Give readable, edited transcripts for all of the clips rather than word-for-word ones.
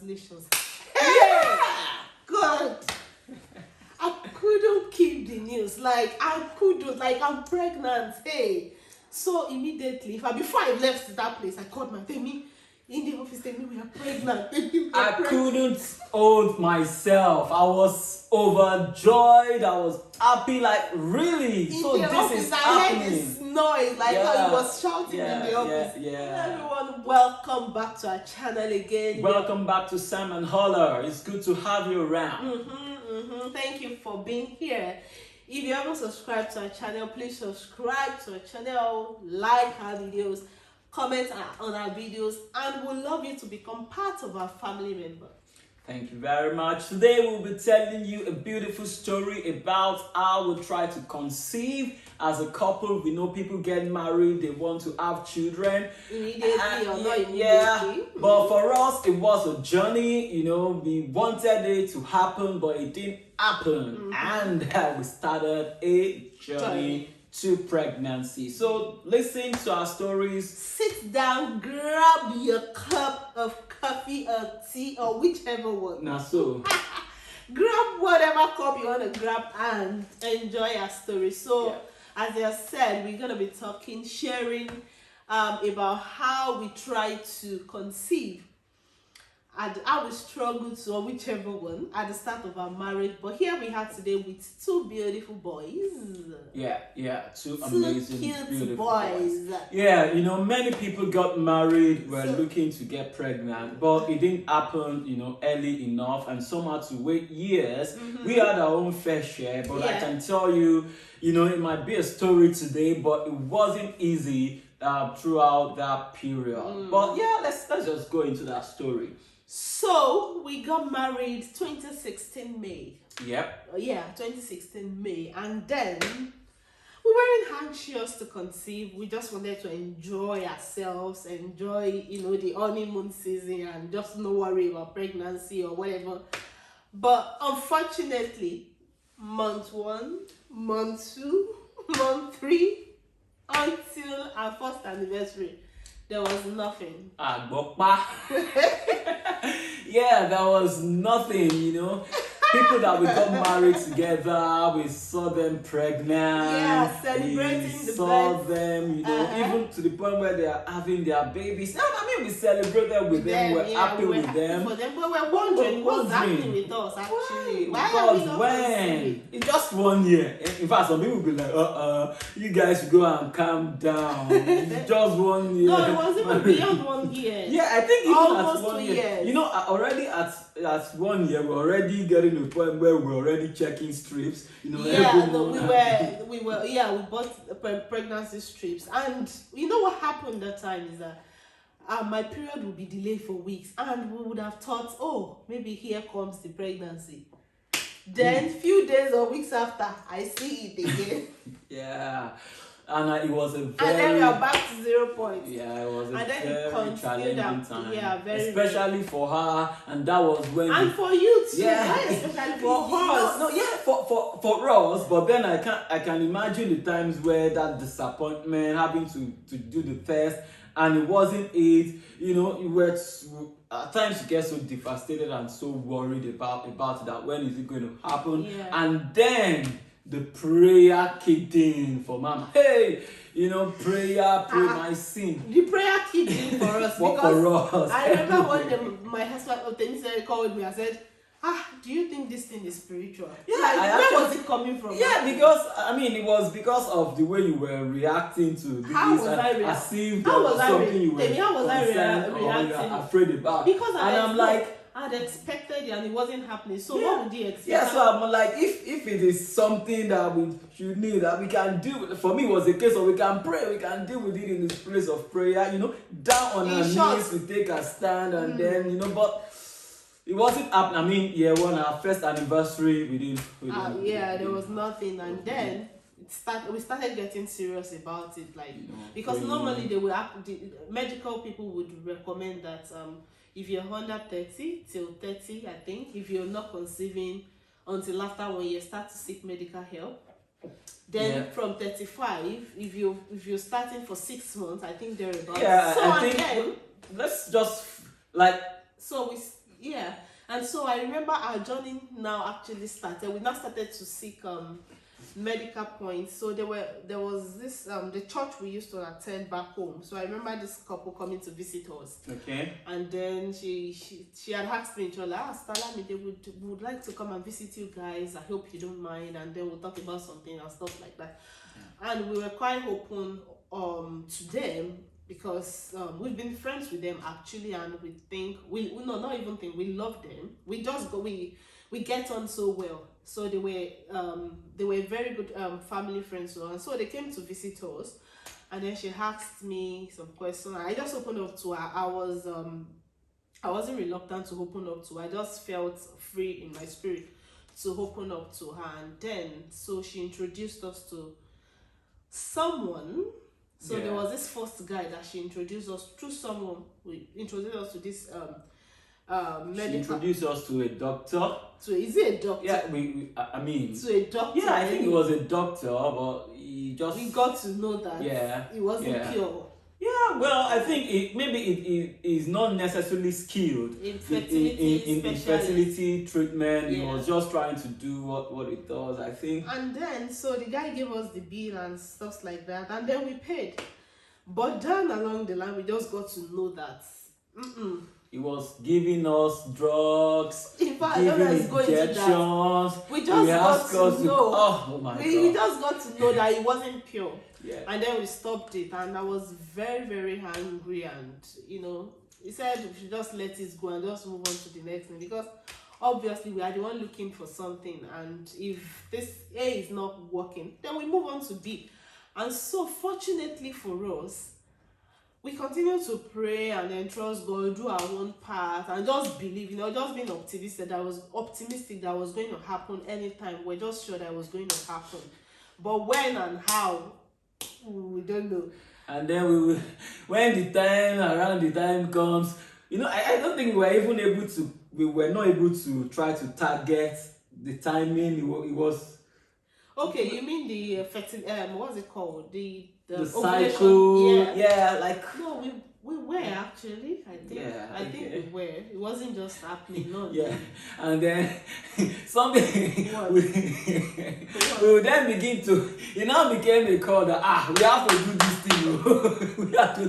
congratulations. Yeah. God. I couldn't keep the news. Like, I couldn't. Like, I'm pregnant. Hey. So immediately, before I left that place, I called my Temi in the office. Temi, we are pregnant. Temi, we are I pregnant. couldn't hold myself. I was overjoyed. I was happy. Like, really? In So the this office, is I heard happening. this noise, like how he was shouting in the office. Everyone, welcome back to our channel again. Welcome back to Sam and Holler. It's good to have you around. Thank you for being here. If you haven't subscribed to our channel, please subscribe to our channel, like our videos, comment on our videos, and we'd love you to become part of our family member. Thank you very much. Today we'll be telling you a beautiful story about how we try to conceive as a couple. We know people get married, they want to have children. Immediately or not immediately. Yeah, but for us it was a journey. You know, we wanted it to happen, but it didn't happen. And we started a journey to pregnancy. So listen to our stories. Sit down, grab your cup of coffee or tea or whichever one. Now so Grab whatever cup you want to grab and enjoy our story. So as I said, we're going to be sharing about how we try to conceive and how we struggled to, or whichever one, at the start of our marriage. But here we are today with two beautiful boys. Two Two amazing, cute beautiful boys. Yeah, you know, many people got married, were looking to get pregnant, but it didn't happen, you know, early enough, and some had to wait years. We had our own fair share, but I can tell you, you know, it might be a story today, but it wasn't easy throughout that period. But yeah, let's just go into that story. So we got married 2016 May. Yep. 2016 May, and then we weren't anxious to conceive. We just wanted to enjoy ourselves, enjoy, you know, the honeymoon season, and just no worry about pregnancy or whatever. But unfortunately, month 1, month 2, month 3, until our first anniversary, there was nothing. Yeah, there was nothing, you know. People that we got married together, we saw them pregnant. Yeah, celebrating we the saw birth. them, you know, even to the point where they are having their babies. No, I mean, we celebrated with them, we're happy with them. For them, but we're wondering what's happening with us actually. Why are we Because not when? conceiving? It's just 1 year. In fact, some people will be like, you guys should go and calm down. It's just 1 year. No, it was even beyond 1 year. Yeah, I think even almost at 1 2 year. years. You know, already at 1 year, we're already getting to a point where we're already checking strips. You know, Yeah, no, we bought pregnancy strips, and you know what happened that time is that my period would be delayed for weeks, and we would have thought, oh, maybe here comes the pregnancy. Then few days or weeks after, I see it again. Yeah. And it was a very... And then we are back to 0 points. Yeah, it was a and then very challenging time. Yeah, very. Especially for her, and that was when... And for you too. Yeah. Why especially for us. No, yeah, for us. But then I can imagine the times where that disappointment, having to do the test, and it wasn't it. You know, you were at times you get so devastated and so worried about that. When is it going to happen? Yeah. And then the prayer kicked in for mama. Hey, you know, pray my sin. The prayer kicked in for us. Because for us. I remember when my husband called me and said, do you think this thing is spiritual? Yeah, like, where was it coming from? Yeah, because I mean, it was because of the way you were reacting to this. How was I reacting? As if there was something you were reacting? Afraid about. Because I'm like, I'd expected it and it wasn't happening. So what would you expect? Yeah, so I'm like, if it is something that we should need, that we can do. For me, it was a case of we can pray, we can deal with it in this place of prayer. You know, down on our knees, we take a stand, and then but. It wasn't happening. I mean, year 1, our first anniversary, we didn't. There was nothing, and then we started getting serious about it, like because normally the medical people would recommend that if you're under 30 till 30, I think, if you're not conceiving until after 1 year, start to seek medical help. Then from 35, if you're starting for 6 months, I think there's about. Yeah, so I think let's just like. So Yeah. And so I remember our journey now actually started. We now started to seek medical points. So there was this the church we used to attend back home. So I remember this couple coming to visit us. Okay. And then she had asked me, Stella, they would like to come and visit you guys. I hope you don't mind. And then we'll talk about something and stuff like that. Yeah. And we were quite open to them, because we've been friends with them actually, and we think we not even think, we love them. We just go, we get on so well. So they were very good family friends. And so they came to visit us, and then she asked me some questions. I just opened up to her. I wasn't reluctant to open up to her. I just felt free in my spirit to open up to her. And then so she introduced us to someone. So there was this first guy that she introduced us through someone who introduced us to this medical. She introduced us to a doctor. So is it a doctor? Yeah, I mean. To a doctor. Yeah, I think it was a doctor, but we got to know that it wasn't pure. Yeah, well, I think it is not necessarily skilled in fertility treatment. He was just trying to do what it does, I think. And then, so the guy gave us the bill and stuff like that, and then we paid. But down along the line, we just got to know that he was giving us drugs, in fact, giving injections. We just got to know. Oh my God. We just got to know that it wasn't pure. Yeah. And then we stopped it, and I was very, very angry. And he said we should just let it go and just move on to the next thing, because obviously we are the one looking for something, and if this A is not working, then we move on to B. And so fortunately for us, we continue to pray and then trust God, do our own part, and just believe, just being optimistic that was going to happen anytime. We're just sure that it was going to happen. But when and how, we don't know. And then when around the time comes, I don't think we were not able to try to target the timing. It was. Okay, you mean the what's it called? The cycle. Yeah, no, we were actually. I think we were. It wasn't just happening. No. Yeah, and then something we would then begin to. It now became a call that we have to do this thing. We have to,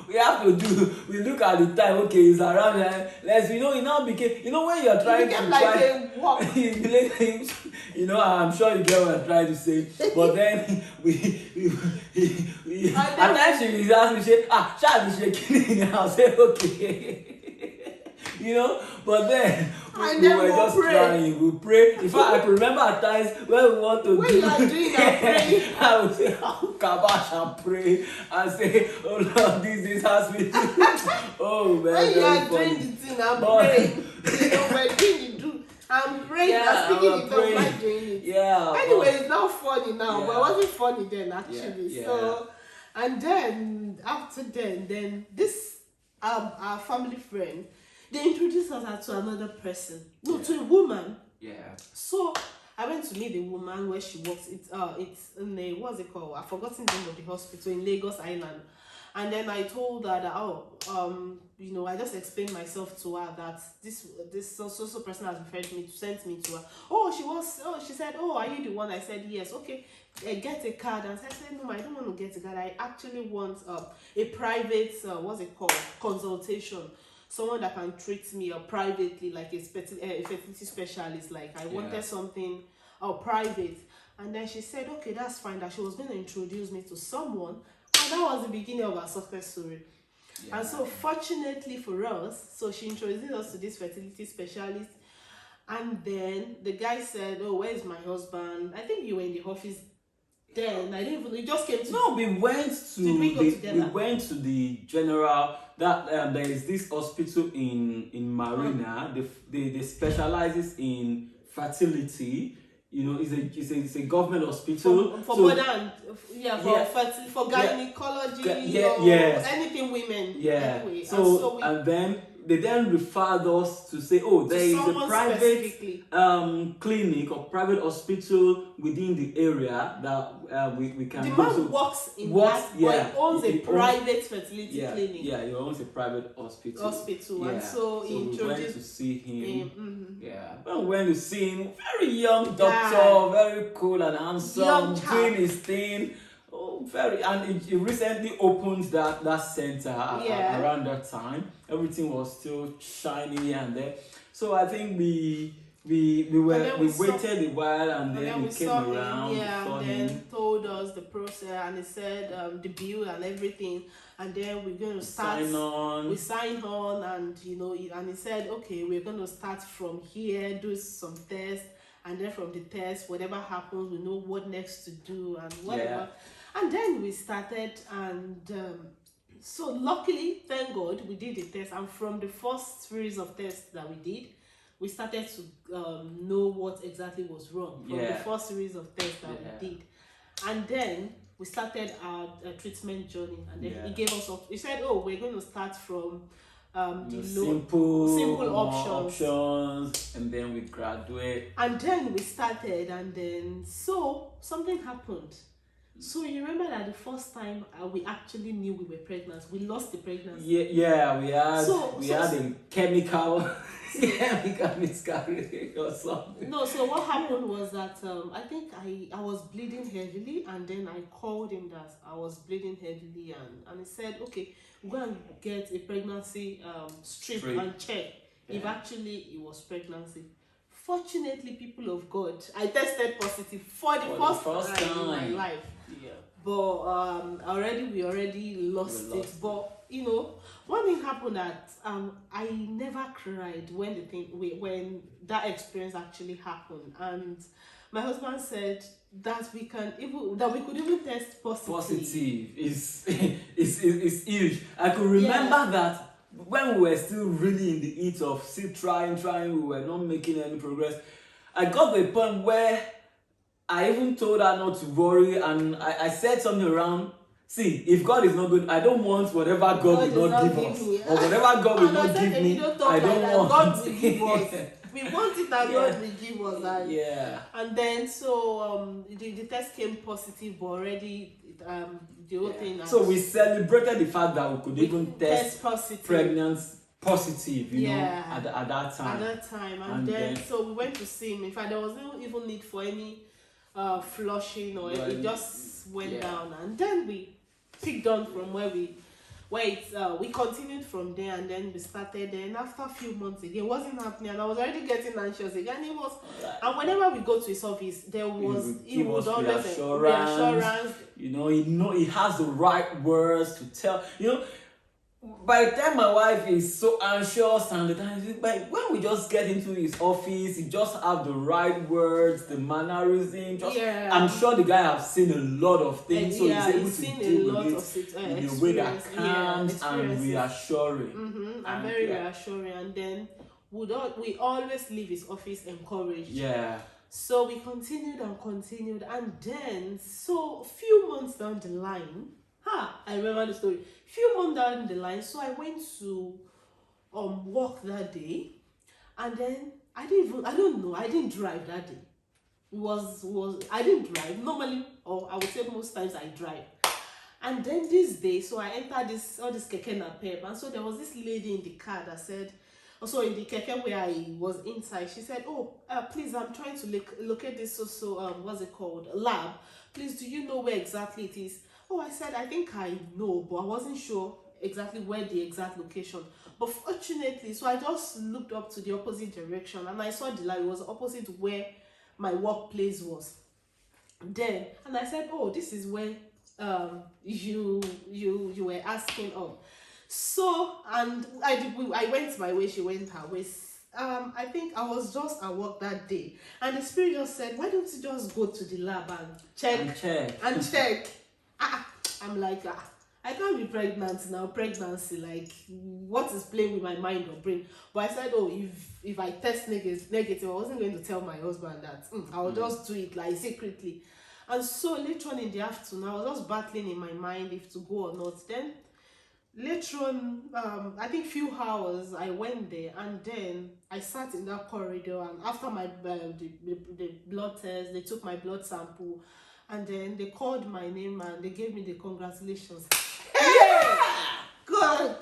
we have to do. We look at the time. Okay, it's around there. It now became. When you're trying to like a walk. I'm sure you get what I'm trying to say. But then we at times she asked me, say, shall be shaking. I'll say, okay. But then we were just trying. We pray. In fact, I can remember at times when we want to when you are doing that praying, I would say, kabash, and pray and say, oh Lord, this has been. Oh man. When you are doing the thing, I'm praying. We're doing the do. I'm praying. I'm speaking it up, not doing it. Yeah. Anyway, it's not funny now, but it wasn't funny then actually. Yeah. So, and then after then this our family friend, they introduced us to another person. No, to a woman. Yeah. So I went to meet the woman where she works. It's in a, what's it called? I've forgotten the name of the hospital in Lagos Island. And then I told her that I just explained myself to her that this so person has referred me to send me to her. She said, are you the one? I said yes. Okay, get a card. And I said, no, I don't want to get a card. I actually want a private consultation. Someone that can treat me privately, like a fertility specialist. Like I wanted something private. And then she said, okay, that's fine. That she was going to introduce me to someone. And that was the beginning of our success story. Yeah. And so fortunately for us, so she introduced us to this fertility specialist. And then the guy said, where's my husband? I think you were in the office then. I didn't even, we just came to... No, we went to... Did we go together? We went to the general... There is this hospital in Marina. They specializes in fertility. It's a government hospital for gynecology, anything women. Yeah. Anyway. So and then they then referred us to say, oh, there is a someone private specifically. clinic or private hospital within the area that we can The go. man So works in works, that, yeah, but he owns a he owns- private fertility yeah, clinic. yeah, he owns a private hospital. And Yeah. so he we went introduced to see him. him. Yeah, when we went to see him, very young doctor, Yeah. very cool and handsome, Young chap. doing his thing. Oh, very, and he recently opened that center Yeah. around that time. Everything was still shiny and there. So I think we waited a while and then we he came saw around. him, yeah, saw and then him. told us the process, and he said the bill and everything, and then we're going to start. Sign on. We signed on, and and he said, okay, we're going to start from here, do some tests, and then from the test, whatever happens, we know what next to do and whatever. And then we started, and so luckily, thank God, we did the test, and from the first series of tests that we did, we started to know what exactly was wrong from the first series of tests that we did. And then we started our treatment journey, and then he gave us he said, oh, we're going to start from the simple options, and then we graduate. And then we started, and then so something happened. So you remember that the first time we actually knew we were pregnant, we lost the pregnancy. Yeah, we had a chemical miscarriage or something. No, so what happened was that I think I was bleeding heavily, and then I called him that I was bleeding heavily, and he said, okay, go and get a pregnancy strip and check if actually it was pregnancy. Fortunately, people of God, I tested positive for the first time in my life. Yeah. But we already lost it. But one thing happened that I never cried when that experience actually happened, and my husband said that we could even test positive is huge. I could remember that when we were still really in the heat of still trying, we were not making any progress. I got to a point where I even told her not to worry, and I said something around, see, if God is not good, I don't want whatever God will not give us. Or whatever God will not give me, I don't want. God will give us. We want it that God will give us. And then so the test came positive, but already the whole thing. So we celebrated the fact that we could even test pregnancy positive, at that time. And then so we went to see him. In fact, there was no even need for any flushing or it just went down, and then we picked on from where we continued from there, and then we started. Then after a few months again, it wasn't happening, and I was already getting anxious again. And whenever we go to his office, he would always reassurance. He has the right words to tell. By the time my wife is so anxious, and but when we just get into his office, he just have the right words, the mannerism. I'm sure the guy have seen a lot of things, so he's able to deal with it in a way that calm and reassuring. And very reassuring. And then we always leave his office encouraged. So we continued, and then so a few months down the line. I remember the story. Few months down the line, so I went to work that day, and then I didn't drive that day. I didn't drive normally, or I would say most times I drive. And then this day, so I entered all this keke napep, and so there was this lady in the car that said, also in the keke where I was inside, she said, oh, please, I'm trying to locate this what's it called, lab. Please, do you know where exactly it is? Oh, I said, I think I know, but I wasn't sure exactly where the exact location. But fortunately, so I just looked up to the opposite direction, and I saw the lab. It was opposite where my workplace was. Then, and I said, oh, this is where you were asking of. So, and I went my way, she went her way. I think I was just at work that day, and the spirit just said, why don't you just go to the lab and check? I'm like, I can't be pregnant now. Pregnancy, like, what is playing with my mind or brain? But I said, oh, if I test negative, I wasn't going to tell my husband that. I'll just do it like secretly. And so later on in the afternoon, I was just battling in my mind if to go or not. Then later on, I think few hours, I went there, and then I sat in that corridor, and after my the blood test, they took my blood sample, and then they called my name and they gave me the congratulations. Yeah. God,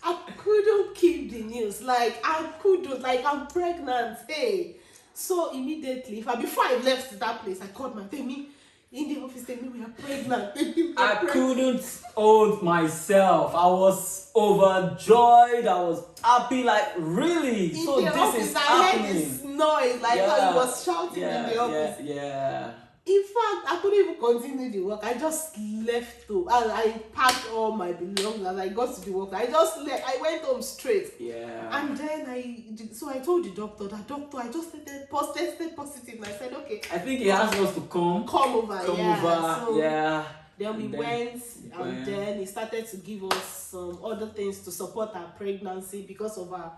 I couldn't keep the news. Like, I couldn't. Like, I'm pregnant. Hey. So immediately, before I left that place, I called my Temi in the office. Temi, we are pregnant. Temi, we are I pregnant. couldn't hold myself. I was overjoyed. I was happy. Like, really? In So the this office, is I heard happening. this noise, like how he was shouting in the office. Yeah. In fact, I couldn't even continue the work. I just left to, and I packed all my belongings. As I got to the work, I just left. I went home straight. Yeah. And then I told the doctor that, doctor, I just tested positive. And I said, okay. I think he asked us to come Over. So yeah. then we went, and went. then he started to give us some other things to support our pregnancy because of our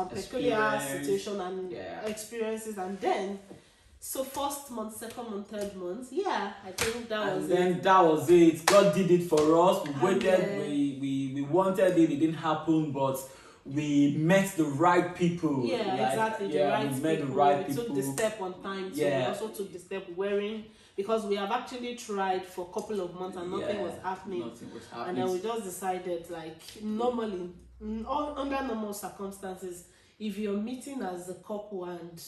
peculiar situation and experiences. And then, so first month, second month, third month, I think that was it. And then that was it. God did it for us. We waited. Then, we wanted it. It didn't happen, but we met the right people. Exactly. The right people. Met the right people. We took the step on time. So we also took the step wearing, because we have actually tried for a couple of months and nothing was happening. And then we just decided, like, normally, under normal circumstances, if you're meeting as a couple and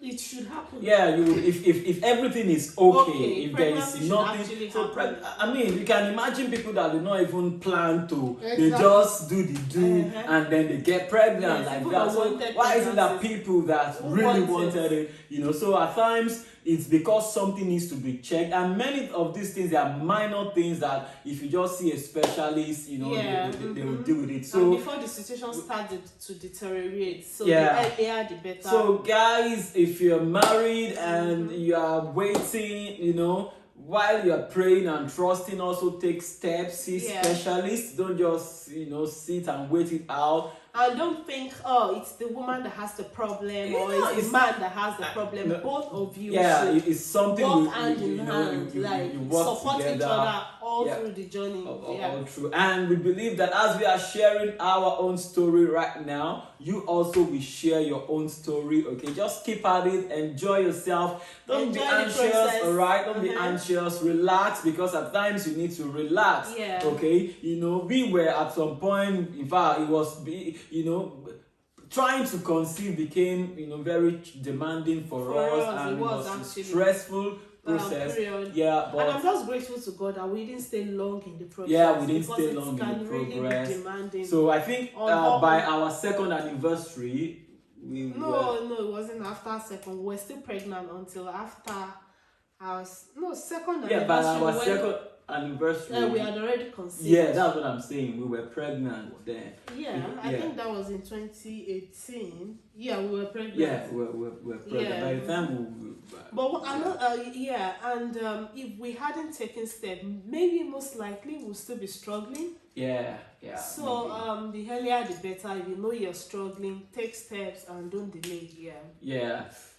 it should happen. If everything is okay, if there is nothing, I mean, you can imagine people that do not even plan to, they just do the do and then they get pregnant like that. So why is it that people that really wanted it, so at times it's because something needs to be checked, and many of these things are minor things that if you just see a specialist, they will deal with it. So and before the situation started to deteriorate, so the earlier the better. So guys, if you're married and you are waiting, while you're praying and trusting, also take steps, see specialists. Don't just sit and wait it out. And don't think, it's the woman that has the problem or it's the man that has the problem. Both of you should it's something work hand in hand, like support each other all through the journey. All true. And we believe that as we are sharing our own story right now, you also will share your own story. Okay, just keep at it, enjoy yourself. Don't be anxious, alright? Don't be anxious, relax, because at times you need to relax. Okay, we were at some point, in fact, it was trying to conceive became very demanding for us, and it was stressful process. But and I'm just grateful to God that we didn't stay long in the process. We didn't stay long in the progress. Really demanding. So I think by our second anniversary, it wasn't after second. We were still pregnant until after our second anniversary. By our second anniversary, we had already conceived. That's what I'm saying. We were pregnant then. I think that was in 2018. We were pregnant. We were pregnant. By the time if we hadn't taken steps, maybe most likely we'll still be struggling. So the earlier the better. If you know you're struggling, take steps and don't delay.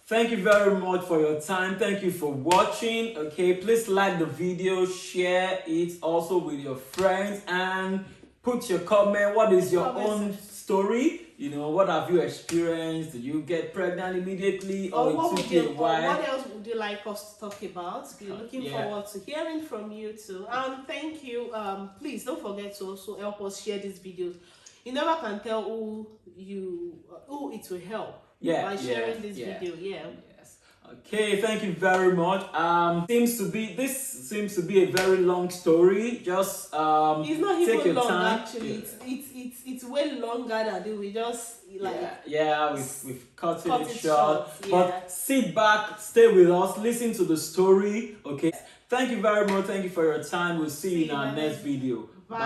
Thank you very much for your time. Thank you for watching. Okay, please like the video, share it also with your friends, and put your comment. What is your own story? What have you experienced? Did you get pregnant immediately, or it took you a while? What else would you like us to talk about? We're looking forward to hearing from you too. And thank you. Please don't forget to also help us share these videos. You never can tell who it will help. By sharing this video. Okay, thank you very much. This seems to be a very long story. Just it's not take even your long time. Actually. It's way longer than we just we've cut it short. But sit back, stay with us, listen to the story. Okay. Thank you very much. Thank you for your time. We'll see you in our next video. Bye.